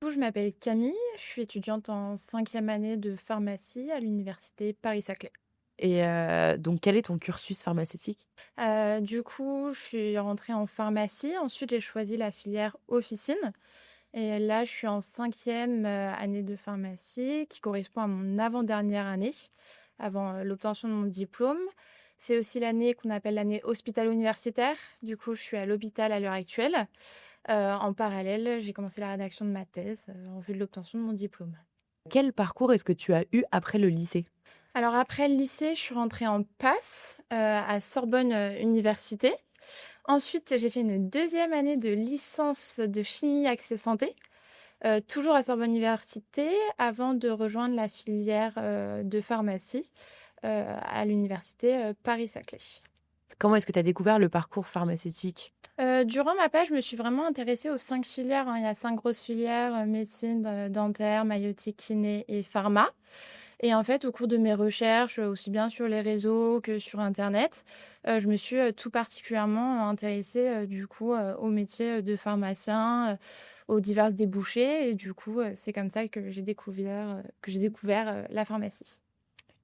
coup, je m'appelle Camille, je suis étudiante en cinquième année de pharmacie à l'université Paris-Saclay. Et donc quel est ton cursus pharmaceutique? Du coup, je suis rentrée en pharmacie. Ensuite, j'ai choisi la filière officine et là, je suis en cinquième année de pharmacie qui correspond à mon avant-dernière année, avant l'obtention de mon diplôme. C'est aussi l'année qu'on appelle l'année hospitalo-universitaire. Du coup, je suis à l'hôpital à l'heure actuelle. En parallèle, j'ai commencé la rédaction de ma thèse en vue de l'obtention de mon diplôme. Quel parcours est-ce que tu as eu après le lycée? Alors après le lycée, je suis rentrée en PASS, à Sorbonne, Université. Ensuite, j'ai fait une deuxième année de licence de chimie accès santé, toujours à Sorbonne Université, avant de rejoindre la filière, de pharmacie, à l'université, Paris-Saclay. Comment est-ce que tu as découvert le parcours pharmaceutique? Durant ma PASS, je me suis vraiment intéressée aux 5 filières, hein. Il y a 5 grosses filières, médecine, dentaire, maïeutique, kiné et pharma. Et en fait, au cours de mes recherches, aussi bien sur les réseaux que sur internet, je me suis, tout particulièrement intéressée, du coup, au métier, de pharmacien, aux divers débouchés et du coup, c'est comme ça que j'ai découvert, la pharmacie.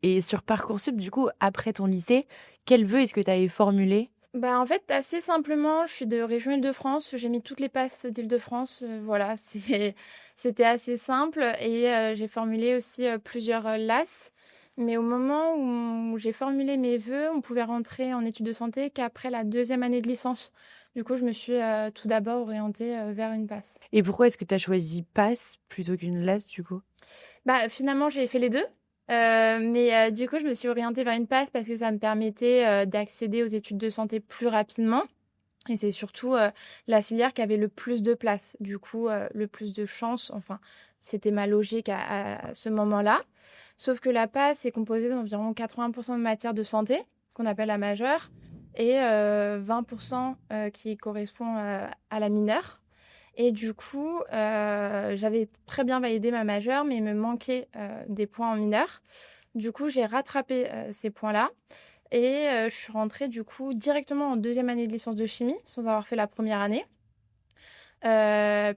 Et sur Parcoursup, du coup, après ton lycée, quel vœu est-ce que tu avais formulé? Bah, en fait, assez simplement, je suis de région Île-de-France, j'ai mis toutes les passes d'Île-de-France, voilà, c'était assez simple et j'ai formulé aussi, plusieurs, LAS. Mais au moment où j'ai formulé mes vœux, on pouvait rentrer en études de santé qu'après la deuxième année de licence. Du coup, je me suis, tout d'abord orientée, vers une passe. Et pourquoi est-ce que tu as choisi PASS plutôt qu'une LAS, du coup? Bah, finalement, j'ai fait les 2. Mais du coup, je me suis orientée vers une passe parce que ça me permettait, d'accéder aux études de santé plus rapidement. Et c'est surtout, la filière qui avait le plus de place. Du coup, le plus de chance, enfin, c'était ma logique à ce moment-là. Sauf que la PASS est composée d'environ 80 de matière de santé, qu'on appelle la majeure, et 20 qui correspond, à la mineure. Et du coup, j'avais très bien validé ma majeure, mais il me manquait, des points en mineure. Du coup, j'ai rattrapé, ces points-là et je suis rentrée du coup directement en deuxième année de licence de chimie, sans avoir fait la première année.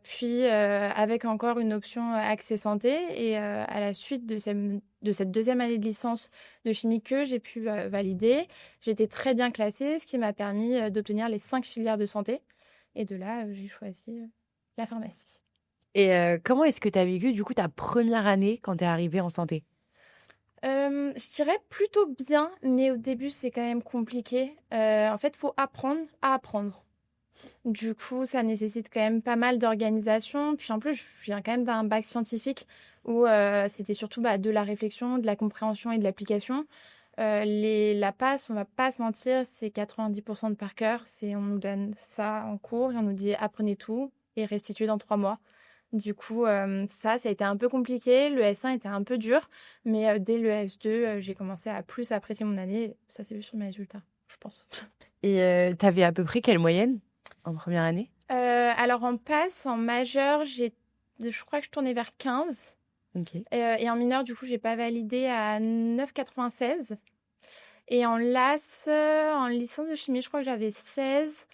Puis, avec encore une option, accès santé et à la suite de cette deuxième année de licence de chimie que j'ai pu, valider, j'étais très bien classée, ce qui m'a permis, d'obtenir les 5 filières de santé et de là, j'ai choisi, la pharmacie. Et comment est-ce que tu as vécu, du coup, ta première année quand tu es arrivée en santé? Je dirais plutôt bien, mais au début, c'est quand même compliqué. En fait, il faut apprendre à apprendre. Du coup, ça nécessite quand même pas mal d'organisation. Puis en plus, je viens quand même d'un bac scientifique où c'était surtout de la réflexion, de la compréhension et de l'application. La passe, on va pas se mentir, c'est 90% de par cœur. On nous donne ça en cours et on nous dit apprenez tout et restituez dans 3 mois. Du coup, ça a été un peu compliqué. Le S1 était un peu dur, mais dès le S2, j'ai commencé à plus apprécier mon année. Ça s'est vu sur mes résultats, je pense. Et tu avais à peu près quelle moyenne en première année? Alors en passe, en majeur, je crois que je tournais vers 15. OK. Et en mineur, du coup, j'ai pas validé à 9,96. Et en LAS, en licence de chimie, je crois que j'avais 16.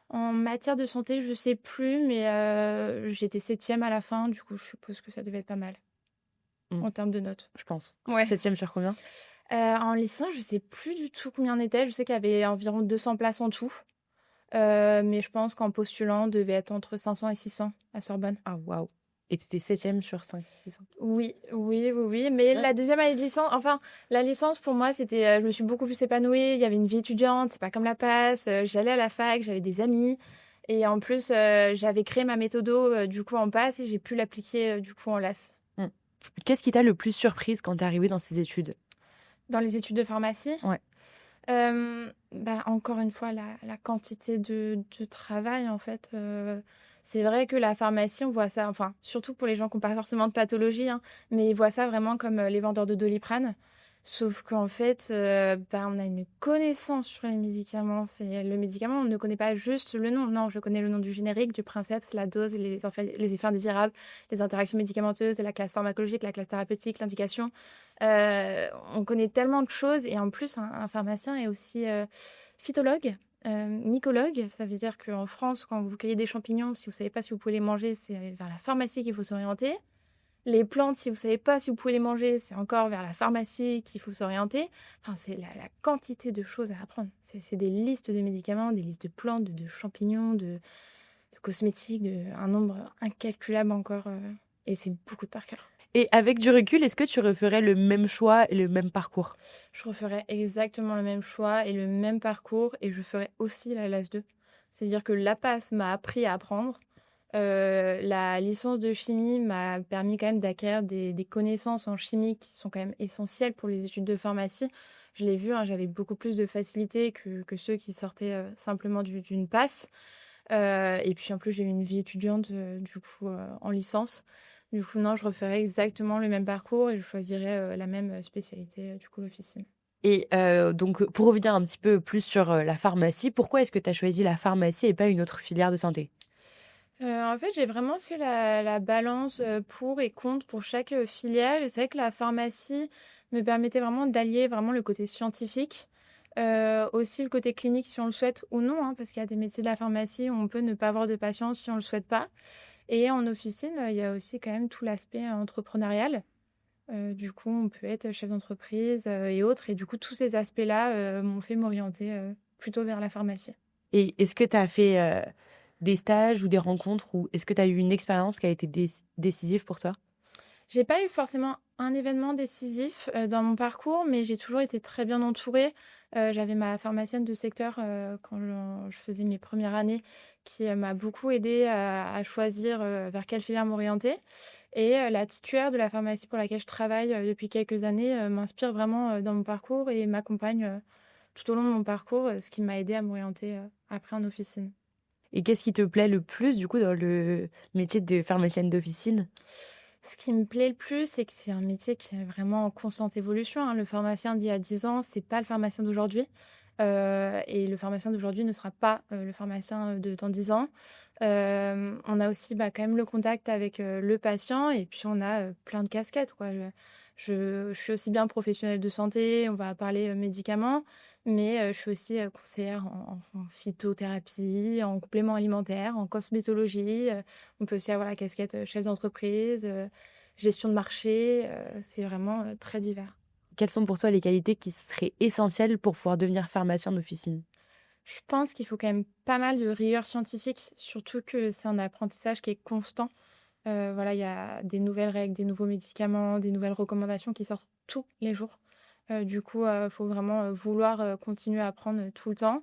En matière de santé, je sais plus, mais j'étais septième à la fin. Du coup, je suppose que ça devait être pas mal Mmh, en termes de notes. je pense. Ouais. 7e sur combien? En licence, je sais plus du tout combien on était. Je sais qu'il y avait environ 200 places en tout. Mais je pense qu'en postulant, on devait être entre 500 et 600 à Sorbonne. Ah waouh! Et tu étais 7e sur 500-600? Oui, oui, oui, oui. Mais la deuxième année de licence, enfin, la licence pour moi, c'était, je me suis beaucoup plus épanouie. Il y avait une vie étudiante, c'est pas comme la passe. J'allais à la fac, j'avais des amis. Et en plus, j'avais créé ma méthodo, du coup, en passe et j'ai pu l'appliquer, du coup, en LAS. Mmh. Qu'est-ce qui t'a le plus surprise quand tu es arrivée dans ces études? Dans les études de pharmacie, Ouais. encore une fois, la quantité de travail, en fait. C'est vrai que la pharmacie, on voit ça, enfin, surtout pour les gens qui n'ont pas forcément de pathologie, hein, mais ils voient ça vraiment comme les vendeurs de Doliprane. Sauf qu'en fait, on a une connaissance sur les médicaments. Le médicament, on ne connaît pas juste le nom. Non, je connais le nom du générique, du princeps, la dose, les effets indésirables, les interactions médicamenteuses, la classe pharmacologique, la classe thérapeutique, l'indication. On connaît tellement de choses et en plus, un pharmacien est aussi phytologue. Mycologue, ça veut dire qu'en France, quand vous cueillez des champignons, si vous savez pas si vous pouvez les manger, c'est vers la pharmacie qu'il faut s'orienter. Les plantes, si vous savez pas si vous pouvez les manger, c'est encore vers la pharmacie qu'il faut s'orienter. Enfin, c'est la quantité de choses à apprendre. C'est des listes de médicaments, des listes de plantes, de champignons, de cosmétiques, un nombre incalculable encore, et c'est beaucoup de par cœur. Et avec du recul, est-ce que tu referais le même choix et le même parcours? Je referais exactement le même choix et le même parcours et je ferais aussi la LAS2. C'est-à-dire que la passe m'a appris à apprendre. La licence de chimie m'a permis quand même d'acquérir des connaissances en chimie qui sont quand même essentielles pour les études de pharmacie. Je l'ai vu, hein, j'avais beaucoup plus de facilité que ceux qui sortaient simplement d'une passe. Et puis en plus, j'ai eu une vie étudiante du coup en licence. Du coup, non, je referais exactement le même parcours et je choisirais la même spécialité, du coup, l'officine. Et donc pour revenir un petit peu plus sur, la pharmacie, pourquoi est-ce que tu as choisi la pharmacie et pas une autre filière de santé? En fait, j'ai vraiment fait la balance, pour et contre pour chaque, filière et c'est vrai que la pharmacie me permettait vraiment d'allier vraiment le côté scientifique, aussi le côté clinique si on le souhaite ou non, hein, parce qu'il y a des métiers de la pharmacie où on peut ne pas avoir de patients si on le souhaite pas et en officine, il y a aussi quand même tout l'aspect, entrepreneurial. Du coup, on peut être chef d'entreprise, et autres et du coup tous ces aspects-là, m'ont fait m'orienter, plutôt vers la pharmacie. Et est-ce que tu as fait, des stages ou des rencontres ou est-ce que tu as eu une expérience qui a été décisive pour toi? J'ai pas eu forcément un événement décisif, dans mon parcours, mais j'ai toujours été très bien entourée. J'avais ma pharmacienne de secteur, quand je faisais mes premières années, qui, m'a beaucoup aidée à choisir, vers quelle filière m'orienter et la titulaire de la pharmacie pour laquelle je travaille, depuis quelques années, m'inspire vraiment, dans mon parcours et m'accompagne, tout au long de mon parcours, ce qui m'a aidée à m'orienter, après en officine. Et qu'est-ce qui te plaît le plus du coup dans le métier de pharmacienne d'officine? Ce qui me plaît le plus, c'est que c'est un métier qui est vraiment en constante évolution, hein. Le pharmacien d'il y a 10 ans, c'est pas le pharmacien d'aujourd'hui, et le pharmacien d'aujourd'hui ne sera pas, le pharmacien, de dans 10 ans. On a aussi, bah, quand même le contact avec, le patient et puis on a, plein de casquettes, quoi. Je suis aussi bien professionnelle de santé, on va parler, médicaments, mais je suis aussi, conseillère en phytothérapie, en complément alimentaire, en cosmétologie, on peut aussi avoir la casquette, chef d'entreprise, gestion de marché, c'est vraiment, très divers. Quelles sont pour toi les qualités qui seraient essentielles pour pouvoir devenir pharmacien d'officine? Je pense qu'il faut quand même pas mal de rigueur scientifique, surtout que c'est un apprentissage qui est constant. Voilà, il y a des nouvelles règles, des nouveaux médicaments, des nouvelles recommandations qui sortent tous les jours. Du coup, faut vraiment, vouloir, continuer à apprendre, tout le temps.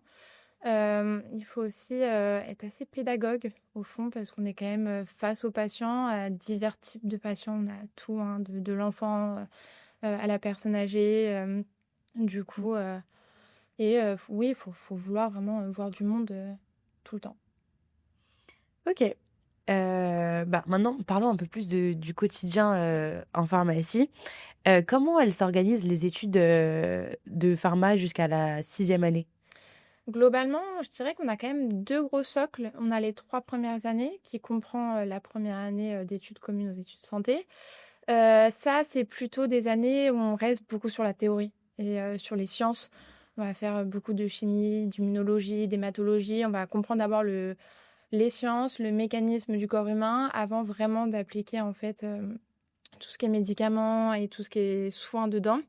Il faut aussi, être assez pédagogue au fond parce qu'on est quand même, face aux patients, à divers types de patients. On a tout, hein, de l'enfant, à la personne âgée, du coup, et oui, il faut vouloir vraiment, voir du monde, tout le temps. OK. Bah, maintenant parlons un peu plus du quotidien, en pharmacie. Comment elles s'organisent les études, de pharma jusqu'à la sixième année? Globalement, je dirais qu'on a quand même 2 gros socles. On a les 3 premières années qui comprend, la première année, d'études communes aux études de santé. Ça, c'est plutôt des années où on reste beaucoup sur la théorie et sur les sciences. On va faire, beaucoup de chimie, d'immunologie, d'hématologie. On va comprendre d'abord les sciences, le mécanisme du corps humain avant vraiment d'appliquer en fait, tout ce qui est médicaments et tout ce qui est soins dedans.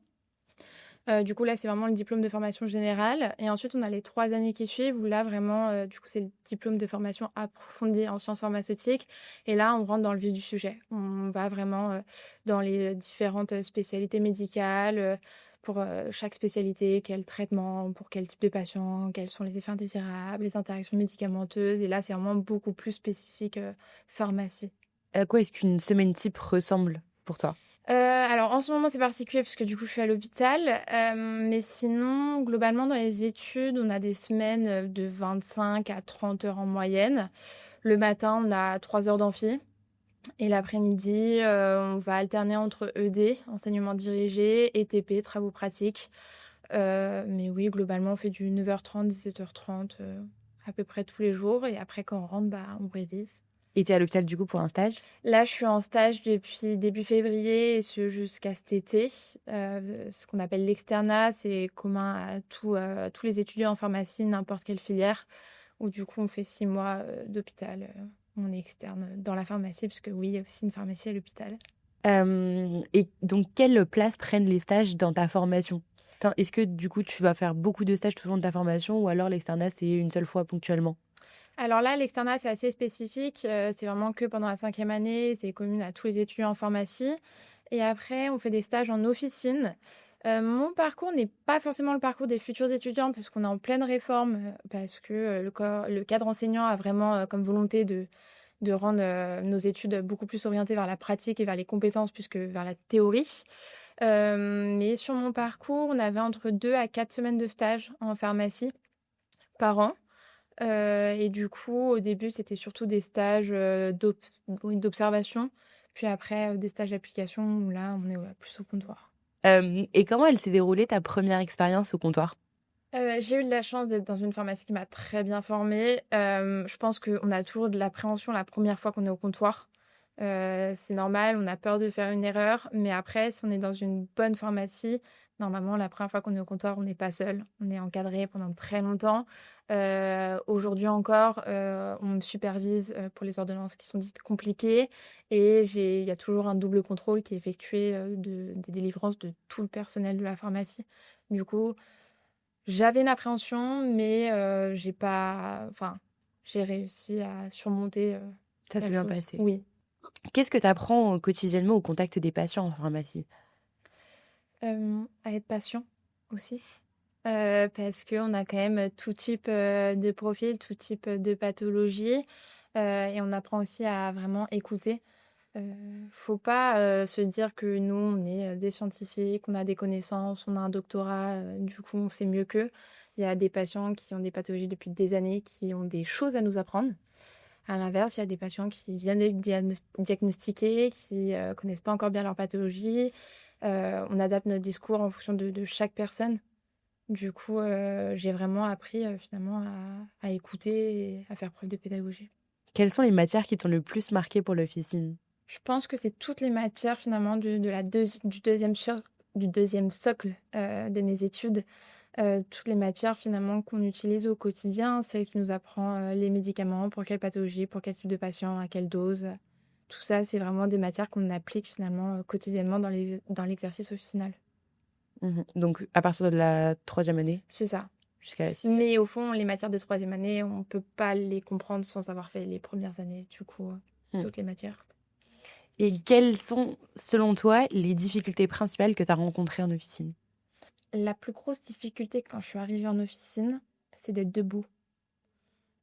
Du coup, là, c'est vraiment le diplôme de formation générale et ensuite on a les 3 années qui suivent où là vraiment, du coup, c'est le diplôme de formation approfondie en sciences pharmaceutiques et là, on rentre dans le vif du sujet. On va vraiment, dans les différentes, spécialités médicales, pour, chaque spécialité, quel traitement, pour quel type de patient, quels sont les effets indésirables, les interactions médicamenteuses et là, c'est vraiment beaucoup plus spécifique, pharmacie. À quoi est-ce qu'une semaine type ressemble pour toi? Alors en ce moment, c'est particulier parce que du coup, je suis à l'hôpital, mais sinon, globalement, dans les études, on a des semaines, de 25 à 30 heures en moyenne. Le matin, on a 3 heures d'amphi et l'après-midi, on va alterner entre ED, enseignement dirigé, et TP, travaux pratiques. Mais oui, globalement, on fait du 9h30, 17h30, à peu près tous les jours et après quand on rentre, bah, on révise. Et tu es à l'hôpital du coup pour un stage? Là, je suis en stage depuis début février et ce jusqu'à cet été. Ce qu'on appelle l'externat, c'est commun à tous les étudiants en pharmacie, n'importe quelle filière, où du coup on fait 6 mois, d'hôpital, on est externe dans la pharmacie parce que oui, il y a aussi une pharmacie à l'hôpital. Et donc quelle place prennent les stages dans ta formation? Est-ce que du coup tu vas faire beaucoup de stages tout au long de ta formation ou alors l'externat c'est une seule fois ponctuellement? Alors là, l'externat, c'est assez spécifique, c'est vraiment que pendant la 5e année, c'est commune à tous les étudiants en pharmacie et après on fait des stages en officine. Mon parcours n'est pas forcément le parcours des futurs étudiants parce qu'on est en pleine réforme, parce que, le cadre enseignant a vraiment, comme volonté de rendre, nos études beaucoup plus orientées vers la pratique et vers les compétences plus que vers la théorie. Mais sur mon parcours, on avait entre 2 à 4 semaines de stage en pharmacie par an. Et du coup, au début, c'était surtout des stages, oui, d'observation. Puis après, des stages d'application où là, on est, ouais, plus au comptoir. Et comment elle s'est déroulée ta première expérience au comptoir? J'ai eu de la chance d'être dans une pharmacie qui m'a très bien formée. Je pense qu'on a toujours de l'appréhension la première fois qu'on est au comptoir. C'est normal, on a peur de faire une erreur, mais après, si on est dans une bonne pharmacie, normalement, la première fois qu'on est au comptoir, on n'est pas seul. On est encadré pendant très longtemps. Aujourd'hui encore, on me supervise, pour les ordonnances qui sont dites compliquées et il y a toujours un double contrôle qui est effectué, des délivrances de tout le personnel de la pharmacie. Du coup, j'avais une appréhension, mais j'ai réussi à surmonter, Ça s'est la bien chose. passé. Oui. Qu'est-ce que tu apprends, quotidiennement au contact des patients en pharmacie? À être patient aussi, parce qu'on a quand même tout type, de profil, tout type, de pathologie, et on apprend aussi à vraiment écouter. Faut pas, se dire que nous, on est, des scientifiques, on a des connaissances, on a un doctorat, du coup, on sait mieux qu'eux. Il y a des patients qui ont des pathologies depuis des années, qui ont des choses à nous apprendre. À l'inverse, il y a des patients qui viennent d'être diagnostiqués, qui, connaissent pas encore bien leur pathologie. On adapte notre discours en fonction de chaque personne. Du coup, j'ai vraiment appris, finalement à écouter et à faire preuve de pédagogie. Quelles sont les matières qui t'ont le plus marqué pour l'officine? Je pense que c'est toutes les matières finalement de la du 2e socle, de mes études. Toutes les matières finalement qu'on utilise au quotidien, celle qui nous apprend, les médicaments, pour quelle pathologie, pour quel type de patient, à quelle dose. Tout ça, c'est vraiment des matières qu'on applique finalement, quotidiennement dans l'exercice officinal. Donc à partir de la troisième année C'est ça. jusqu'à la 6e? Mais au fond, les matières de 3e année, on peut pas les comprendre sans avoir fait les premières années, du coup, Mmh. toutes les matières. Et quelles sont, selon toi, les difficultés principales que tu as rencontrées en officine? La plus grosse difficulté quand je suis arrivée en officine, c'est d'être debout.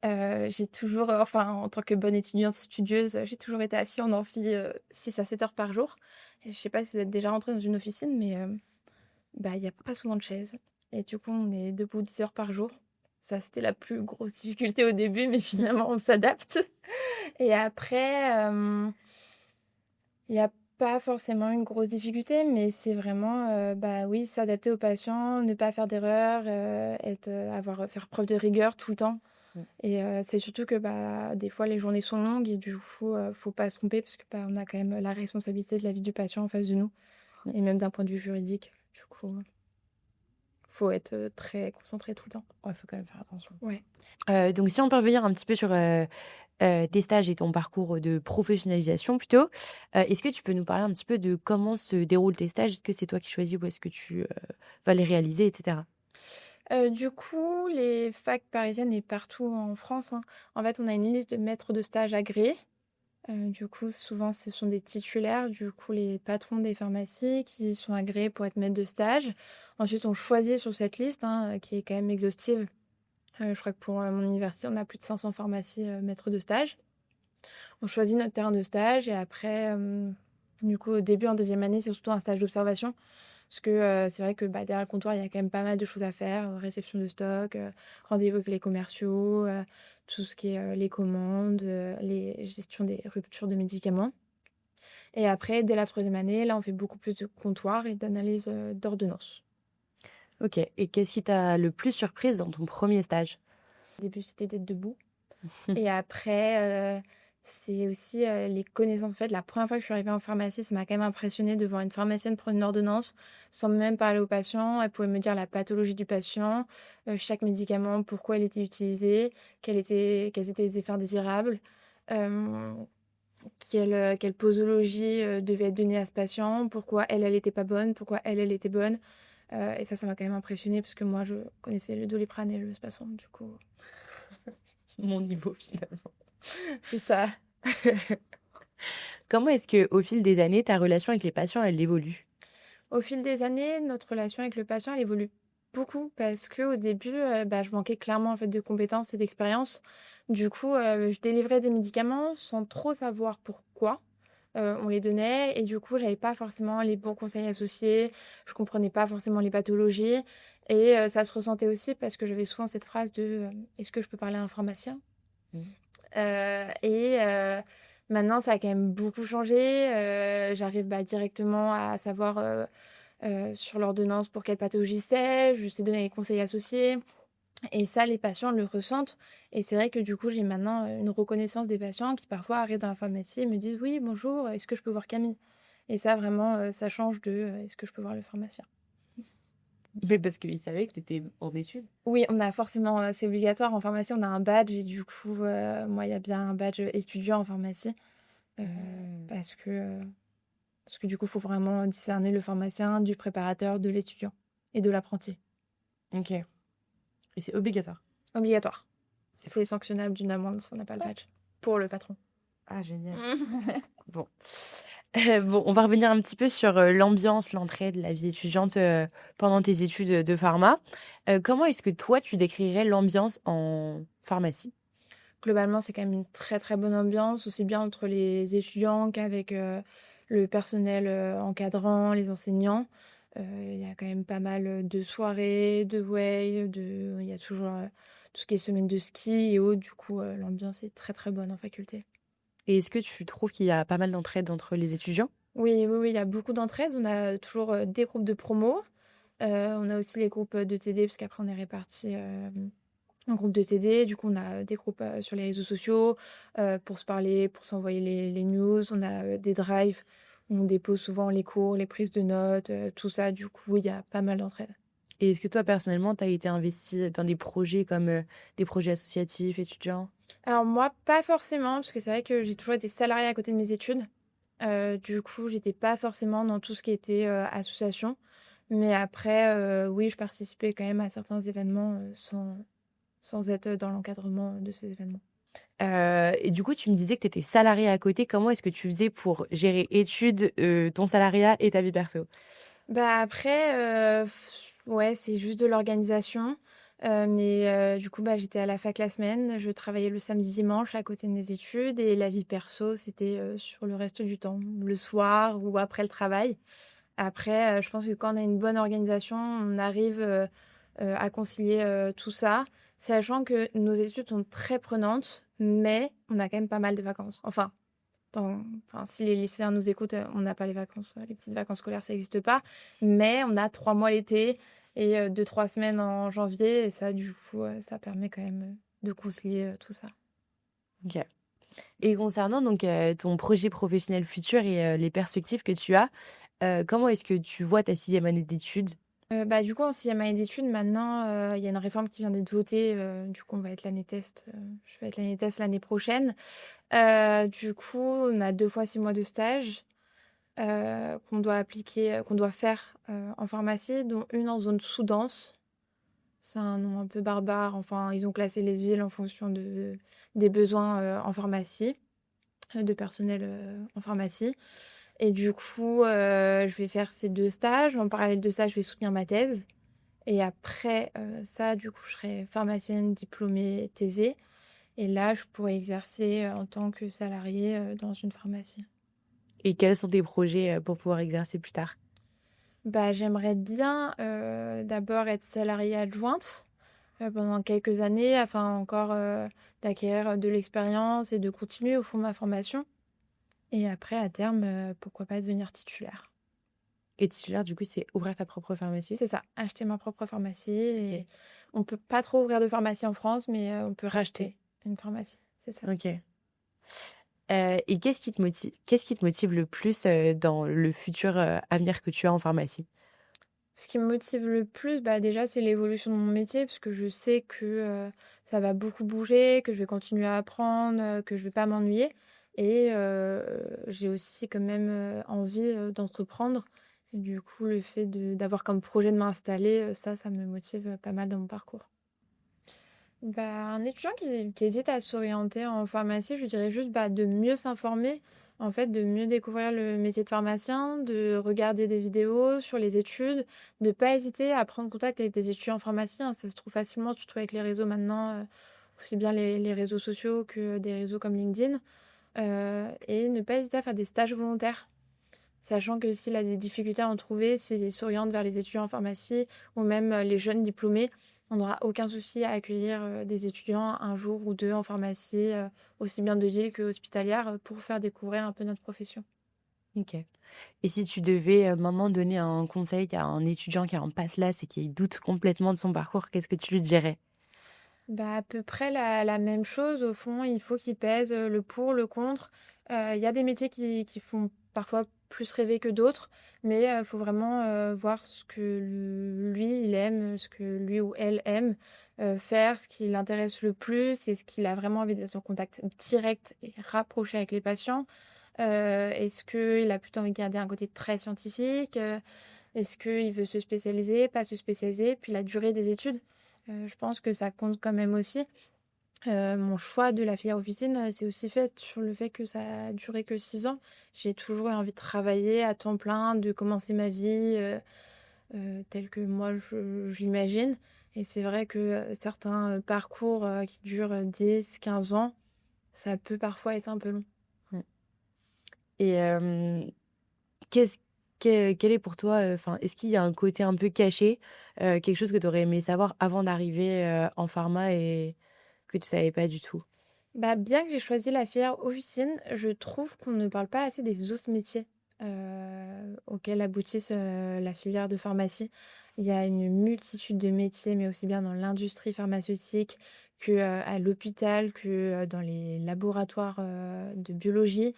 J'ai toujours, en tant que bonne étudiante studieuse, j'ai toujours été assise en amphi, 6 à 7 heures par jour et je sais pas si vous êtes déjà rentrée dans une officine, mais bah, il y a pas souvent de chaises et du coup, on est debout 10 heures par jour. Ça, c'était la plus grosse difficulté au début, mais finalement, on s'adapte et après, il y a pas forcément une grosse difficulté, mais c'est vraiment, bah, oui, s'adapter aux patients, ne pas faire d'erreurs, faire preuve de rigueur tout le temps. Mmh. Et c'est surtout que, bah, des fois, les journées sont longues et du coup, faut pas se tromper parce que, bah, on a quand même la responsabilité de la vie du patient en face de nous Mmh. et même d'un point de vue juridique. Du coup, faut être, très concentré tout le temps. Ouais, faut quand même faire attention. Ouais. Donc si on peut revenir un petit peu sur, tes stages et ton parcours de professionnalisation plutôt, est-ce que tu peux nous parler un petit peu de comment se déroulent tes stages? Est-ce que c'est toi qui choisis ou est-ce que tu, vas les réaliser et cetera? Du coup, les facs parisiennes et partout en France, hein, en fait, on a une liste de maîtres de stage agréés. Du coup, souvent, ce sont des titulaires, du coup, les patrons des pharmacies qui sont agréés pour être maîtres de stage. Ensuite, on choisit sur cette liste, hein, qui est quand même exhaustive. Je crois que pour, mon université, on a plus de 500 pharmacies, maîtres de stage. On choisit notre terrain de stage et après, du coup, au début, en 2e année, c'est surtout un stage d'observation. Parce que, c'est vrai que, bah, derrière le comptoir, il y a quand même pas mal de choses à faire, réception de stock, rendez-vous avec les commerciaux, tout ce qui est, les commandes, les gestions des ruptures de médicaments. Et après, dès la 3e année, là, on fait beaucoup plus de comptoir et d'analyse, d'ordonnances. OK, et qu'est-ce qui t'a le plus surprise dans ton premier stage? Au début, c'était d'être debout et après, c'est aussi, les connaissances. En fait, la première fois que je suis arrivée en pharmacie, ça m'a quand même impressionnée de voir une pharmacienne prendre une ordonnance sans même parler au patient. Elle pouvait me dire la pathologie du patient, chaque médicament, pourquoi il était utilisé, quels étaient les effets indésirables, hem, quelle posologie, devait être donnée à ce patient, pourquoi elle était pas bonne, pourquoi elle était bonne. Et ça m'a quand même impressionnée parce que moi, je connaissais le Doliprane et le Spasfon, du coup, Mon niveau finalement. c'est ça. Comment est-ce que au fil des années, ta relation avec les patients, elle évolue? Au fil des années, notre relation avec le patient, elle évolue beaucoup parce qu'au début, je manquais clairement, en fait, de compétences et d'expérience. Du coup, je délivrais des médicaments sans trop savoir pourquoi, on les donnait et du coup, j'avais pas forcément les bons conseils associés, je comprenais pas forcément les pathologies et ça se ressentait aussi parce que j'avais souvent cette phrase de, «Est-ce que je peux parler à un pharmacien?» Mmh. Et maintenant ça a quand même beaucoup changé, j'arrive, directement à savoir, sur l'ordonnance pour quelle pathologie c'est, je sais donner les conseils associés et ça les patients le ressentent et c'est vrai que du coup j'ai maintenant, une reconnaissance des patients qui parfois arrivent dans la pharmacie et me disent: «Oui bonjour, est-ce que je peux voir Camille?» Et ça vraiment, ça change de, «Est-ce que je peux voir le pharmacien?» Mais parce qu'ils savaient que tu étais en études? Oui, on a forcément, c'est obligatoire en pharmacie, on a un badge et du coup, moi il y a bien un badge, étudiant en pharmacie, heu, Mmh. parce que, parce que du coup, il faut vraiment discerner le pharmacien du préparateur, de l'étudiant et de l'apprenti. OK, et c'est obligatoire? Obligatoire. C'est fou. C'est sanctionnable d'une amende si on n'a pas le badge. Pour le patron. Ah génial. Bon. Bon, on va revenir un petit peu sur, l'ambiance, l'entraide, la vie étudiante, pendant tes études, de pharma. Comment est-ce que toi, tu décrirais l'ambiance en pharmacie? Globalement, c'est quand même une très, très bonne ambiance, aussi bien entre les étudiants qu'avec, le personnel, encadrant, les enseignants. Il y a quand même pas mal, de soirées, de way, il y a toujours, tout ce qui est semaine de ski et autres. Du coup, l'ambiance est très, très bonne en faculté. Et est-ce que tu trouves qu'il y a pas mal d'entraide entre les étudiants? Oui, oui, oui, il y a beaucoup d'entraide. On a toujours, des groupes de promo. On a aussi les groupes, de TD parce qu'après on est répartis, en groupes de TD. Du coup, on a des groupes, sur les réseaux sociaux, pour se parler, pour s'envoyer les news. On a, des drives où on dépose souvent les cours, les prises de notes, tout ça. Du coup, il y a pas mal d'entraide. Et est-ce que toi, personnellement, tu as été investie dans des projets comme, des projets associatifs, étudiants? Alors moi, pas forcément, parce que c'est vrai que j'ai toujours été salariée à côté de mes études. Du coup, j'étais pas forcément dans tout ce qui était, association. Mais après, oui, je participais quand même à certains événements, sans être dans l'encadrement de ces événements. Et du coup, tu me disais que tu étais salariée à côté. Comment est-ce que tu faisais pour gérer études, ton salariat et ta vie perso? Après, ouais, c'est juste de l'organisation, mais du coup, j'étais à la fac la semaine, je travaillais le samedi, dimanche à côté de mes études et la vie perso, c'était, sur le reste du temps, le soir ou après le travail. Après, je pense que quand on a une bonne organisation, on arrive, à concilier, tout ça, sachant que nos études sont très prenantes, mais on a quand même pas mal de vacances. Enfin, si les lycéens nous écoutent, on n'a pas les vacances, les petites vacances scolaires, ça n'existe pas. Mais on a 3 mois l'été et 2-3 semaines en janvier et ça, du coup, ça permet quand même, de concilier, tout ça. OK. Et concernant donc, ton projet professionnel futur et les perspectives que tu as, comment est-ce que tu vois ta sixième année d'études? Du coup, en 6e année d'études, maintenant, il y a une réforme qui vient d'être votée, du coup, on va être l'année test, je vais être l'année test l'année prochaine. Du coup, on a 2 fois 6 mois de stage, qu'on doit appliquer, qu'on doit faire, en pharmacie, dont une en zone sous-dense. C'est un nom un peu barbare, enfin, ils ont classé les villes en fonction des besoins, en pharmacie, de personnel, en pharmacie et du coup, je vais faire ces 2 stages. En parallèle de ça, je vais soutenir ma thèse et après, ça, du coup, je serai pharmacienne diplômée thésée et là, je pourrais exercer, en tant que salariée, dans une pharmacie. Et quels sont tes projets, pour pouvoir exercer plus tard? J'aimerais bien, d'abord être salariée adjointe, pendant quelques années afin encore, d'acquérir, de l'expérience et de continuer au fond ma formation et après à terme, pourquoi pas devenir titulaire. Et titulaire, du coup, c'est ouvrir ta propre pharmacie? C'est ça, acheter ma propre pharmacie OK. et on peut pas trop ouvrir de pharmacie en France, mais on peut Racheter. racheter une pharmacie, c'est ça. OK. Et qu'est-ce qui te motive le plus, dans le futur, avenir que tu as en pharmacie? Ce qui me motive le plus, bah, déjà, c'est l'évolution de mon métier parce que je sais que, ça va beaucoup bouger, que je vais continuer à apprendre, que je vais pas m'ennuyer et j'ai aussi quand même, envie, d'entreprendre. Et du coup, le fait d'avoir comme projet de m'installer, ça me motive, pas mal dans mon parcours. Bah, un étudiant qui hésite à s'orienter en pharmacie, je dirais juste, bah, de mieux s'informer, en fait, de mieux découvrir le métier de pharmacien, de regarder des vidéos sur les études, de pas hésiter à prendre contact avec des étudiants en pharmacie, hein. Ça se trouve facilement, surtout avec les réseaux maintenant, aussi bien les réseaux sociaux que des réseaux comme LinkedIn. Et ne pas hésiter à faire des stages volontaires, sachant que s'il a des difficultés à en trouver, s'il s'oriente vers les étudiants en pharmacie ou même les jeunes diplômés, on n'aura aucun souci à accueillir des étudiants un jour ou deux en pharmacie, aussi bien de ville que hospitalière, pour faire découvrir un peu notre profession. OK. Et si tu devais, maintenant donner un conseil à un étudiant qui est en passe là, et qui doute complètement de son parcours, qu'est-ce que tu lui dirais? Bah, à peu près la même chose. Au fond, il faut qu'il pèse, le pour, le contre. Il y a des métiers qui font parfois plus rêver que d'autres, mais il faut vraiment, voir ce que lui, il aime, ce que lui ou elle aime, faire, ce qui l'intéresse le plus et ce qu'il a vraiment envie d'être en contact direct et rapproché avec les patients. Est-ce qu'il a plutôt envie de garder un côté très scientifique? Est-ce qu'il veut se spécialiser, pas se spécialiser? Puis la durée des études, je pense que ça compte quand même aussi. Mon choix de la filière officine, c'est aussi fait sur le fait que ça a duré que 6 ans. J'ai toujours eu envie de travailler à temps plein, de commencer ma vie, telle que moi je l'imagine et c'est vrai que, certains, parcours, qui durent, 10-15 ans, ça peut parfois être un peu long. Mmh. Et qu'est-ce quel est pour toi, enfin, est-ce qu'il y a un côté un peu caché, quelque chose que tu aurais aimé savoir avant d'arriver, en pharma et que tu savais pas du tout? Bah, bien que j'ai choisi la filière officine, je trouve qu'on ne parle pas assez des autres métiers, auxquels aboutissent, la filière de pharmacie. Il y a une multitude de métiers, mais aussi bien dans l'industrie pharmaceutique que, à l'hôpital, que, dans les laboratoires, de biologie.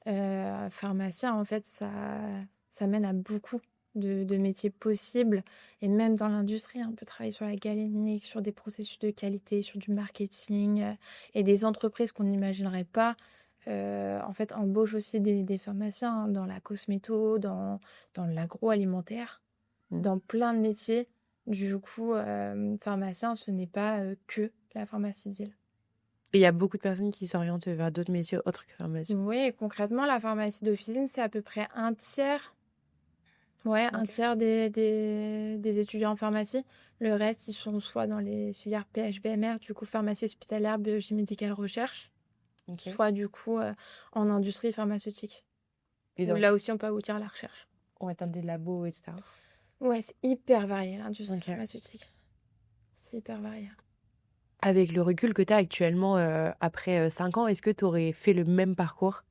Pharmacien, en fait, ça mène à beaucoup de métiers possibles et même dans l'industrie, hein, on peut travailler sur la galénique, sur des processus de qualité, sur du marketing, et des entreprises qu'on n'imaginerait pas, en fait, embauchent aussi des pharmaciens, hein, dans la cosméto, dans l'agroalimentaire, Mmh. dans plein de métiers. Du coup, pharmacien, ce n'est pas, que la pharmacie de ville. Et il y a beaucoup de personnes qui s'orientent vers d'autres métiers autres que pharmacie. Oui, concrètement, la pharmacie d'officine, c'est à peu près un tiers. Ouais, un OK. tiers des étudiants en pharmacie. Le reste, ils sont soit dans les filières PHBMR, du coup pharmacie hospitalière, biologie médicale, recherche, OK. soit du coup en industrie pharmaceutique, Et où donc là aussi on peut aboutir à la recherche. on attend des labos et cetera? Ouais, c'est hyper varié l'industrie OK. pharmaceutique. C'est hyper varié. Avec le recul que tu as actuellement, après, 5 ans, est-ce que tu aurais fait le même parcours?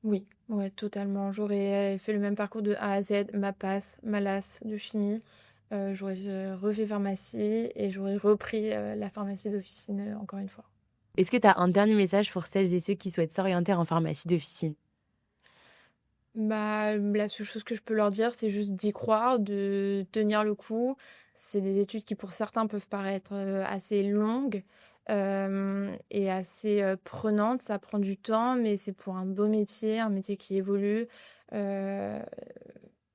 Oui, ouais, totalement. J'aurais fait le même parcours de A à Z, ma passe, ma LAS de chimie. J'aurais refait pharmacie et j'aurais repris la pharmacie d'officine encore une fois. Est-ce que tu as un dernier message pour celles et ceux qui souhaitent s'orienter en pharmacie d'officine? Bah, la seule chose que je peux leur dire, c'est juste d'y croire, de tenir le coup. C'est des études qui, pour certains, peuvent paraître, assez longues, et assez, prenantes. Ça prend du temps, mais c'est pour un métier qui évolue, heu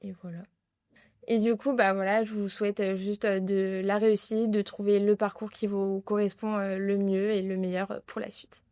et voilà. Et du coup, bah, voilà, je vous souhaite, juste, de la réussite, de trouver le parcours qui vous correspond, le mieux et le meilleur, pour la suite.